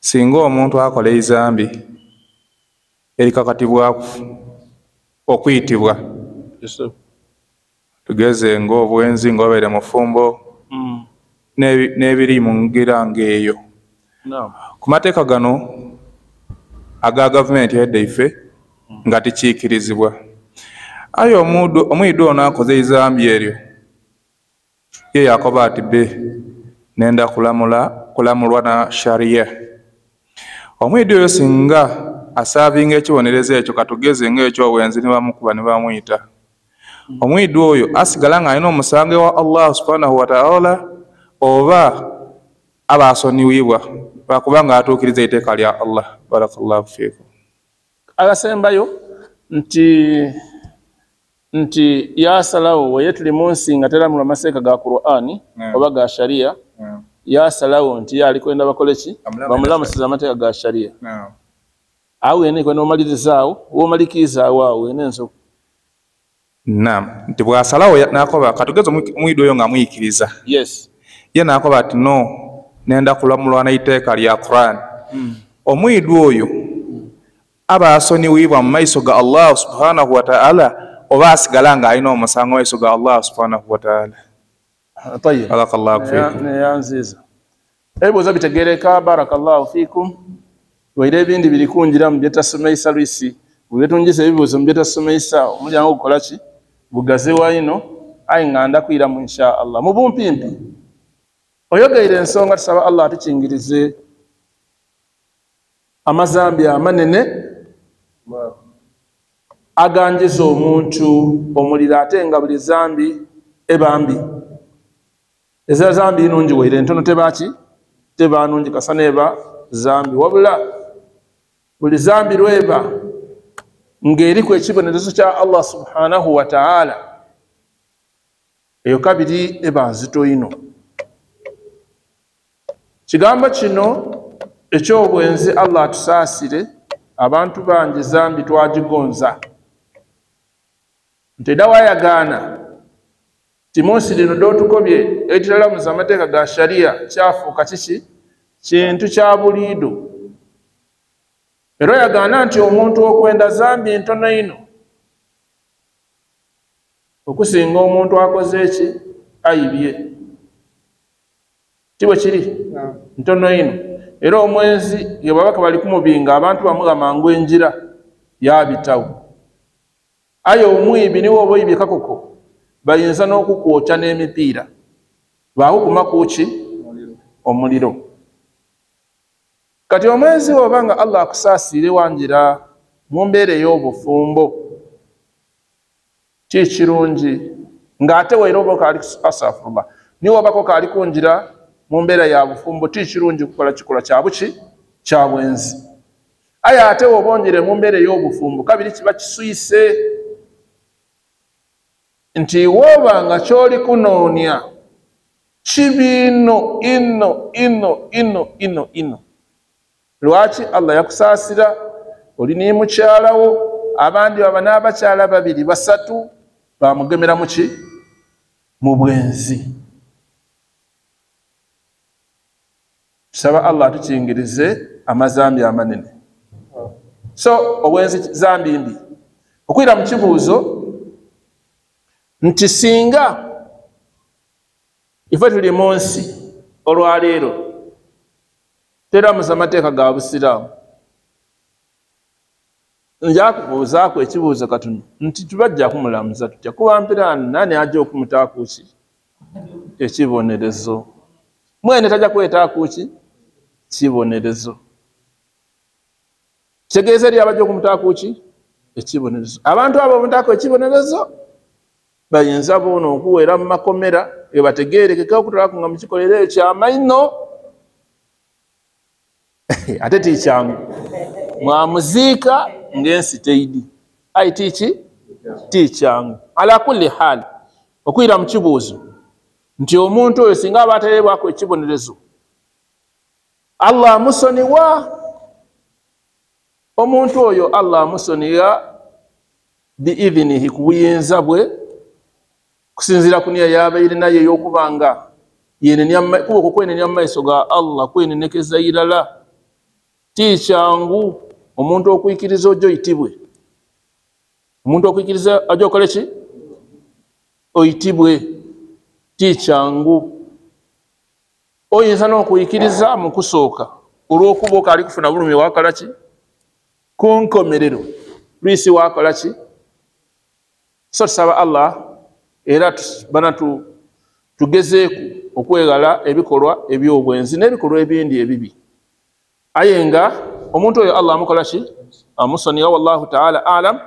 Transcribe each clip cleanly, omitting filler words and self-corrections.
singa omuntu akola ezambi erikakatibwa okuyitibwa tugeze ng'obwenzi ng'obeere mufumbo n'ebiri mu ngira ng'eyo. Ku mateeka gano aga gavumenti yadde ife nga tikiikirizibwa. Aye omwidu ono akoze ezambi eryo ye yakoba ati be nenda kulamulwa na shariya. Omwidu oyo singa asaavinga ekibonerezo ekyo katugeze ng'ekyobwenzi ne bamukuba ne bamuyita, omwidu oyo asigala ng'alina omusango wa Allah subhanahu wa ta'ala oba aba asonyiwibwa lwakubanga atuukiriza etteeka lya Allah. Barakallahu fiikum. Agasembayo nti yasalawo weye tuli munsi nga teramulwa amaseeka ga Qur'ani oba ga sharia, yasalawo nti yali kwenda bakole ki bamulamusiza amateeka ga sharia. Awo ene kwenda omalirizaawo womalikizaawo awo ene ensoko. Naam, nti bw'asalawo n'akoba katugeze omwidu oyo nga muyikiriza. Yes. Ye n'akoba ati no nenda kulamulwa n'etteeka lya Qur'an. Omwidu oyo aba asonyiwibwa mu maiso ga Allah subhanahu wa ta'ala oba asigala ng'alina omusango mu maiso ga Allah subhanahu wa ta'ala. Barakallahu fiikum. Neyanziza ebibuuzo bitegereka. Barakallahu fiikum. Waire ebindi biri kunjira mu byetasomesa lwisi bwetungiza ebibuuzo mu byetasomesa omulyango gukola ki bugaze waino ayi nganda kwiramu insha Allah mu bumpimpi oyogeire ensonga tusaba Allah atukingirize amazambi amanene aganjiza omuntu omulira ate nga buli zambi ebambi eza zambi nungi waire ntono tebaki tebanungi kasana eba zambi wabula buli zambi lweba ngeri ku ekibonerezo kya Allah subhanahu wa ta'ala eyo kabiri eba nzito ino. Kigambo kino ekyobwenzi Allah atusaasire abantu bangi zambi twagigonza nti edda wayagaana timunsi lino dootukobye ekitalamuza amateeka ga sharia kyafuuka kiki kintu kya buliido. Era yagaana nti omuntu okwenda zambi ntono ino okusinga omuntu akoze eki ayibye. Kibwe kiri ntono ino. Era omwenzi ye babaka bali kumubinga abantu bamuga mangu enjira yabitawo. Aye omwibi niwo oba oyibye kakoko bayinza n'okukwokya n'emipiira baawukuma kuki omuliro. Kati omwenzi obanga Allah akusaasire wanjira mu mbeera ey'obufumbo kikirungi ng'ate wairoba kaali asafurullah niwo obako kaali kunjira mu mbeera ya bufumbo tikirungi kukola kikola kya buki kya bwenzi. Aye ate obongere mu mbeera ey'obufumbo kabiri kiba kisuyise nti wobanga kyoli kunoonya kibino ino lwaki Allah yakusaasira oli ni mukyalawo abandi baba n'abakyala babiri basatu bamugemera muki mu bwenzi. Tusaba Allah atukingirize amazambi amanene. So obwenzi zambi mbi okwira mu kibuuzo nti singa ife tuli munsi olwaleero teramuza amateeka ga busiraamu njakubuuzaako ekibuuzo katono nti tubajja kumulamuza tutya kuba mpiraani nani ajja okumutaako ki ekibonerezo mwene tajja kwetaako ki kibonerezo kitegeeza eri abajja okumutaako ki ekibonerezo. Abantu abo bamutaako ekibonerezo bayinza boona okuweera mu makomera ebategeerekeka okutulako nga mukikolera eyo kyamaino ate tikyangu mwamuziika ng'ensi teidi ayi tiki tikyangu. Ala kulli hali okwira mu kibuuzo nti omuntu oyo singa aba aterebwako ekibonerezo Allah amusoniwa omuntu oyo Allah amusoniya biidhinihi ku buyinza bwe kusinzira ku niya yabaire naye ey'okubanga kuba okwenenya mu maiso ga Allah kwenenekeza irala ti kyangu omuntu okuyikiriza ojja oyitibwe. Omuntu okuyikiriza ajja okole ki? Oyitibwe. Ti kyangu. Oyinza n'okuyikiriza mu kusooka olw'okuba okaali kufuna bulumi wakola ki? Ku nkomerero lwisi wakola ki? So tusaba Allah era bana tugezeeku okwegala ebikolwa eby'obwenzi n'ebikolwa ebindi ebibi. Aye nga omuntu oyo Allah amukola ki? Amusonyiwa. Wallahu ta'ala alam.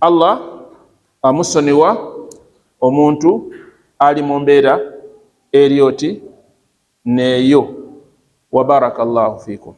Allah amusonyiwa omuntu ali mu mbeera eryoti neeyo. Wa barakallahu fikum.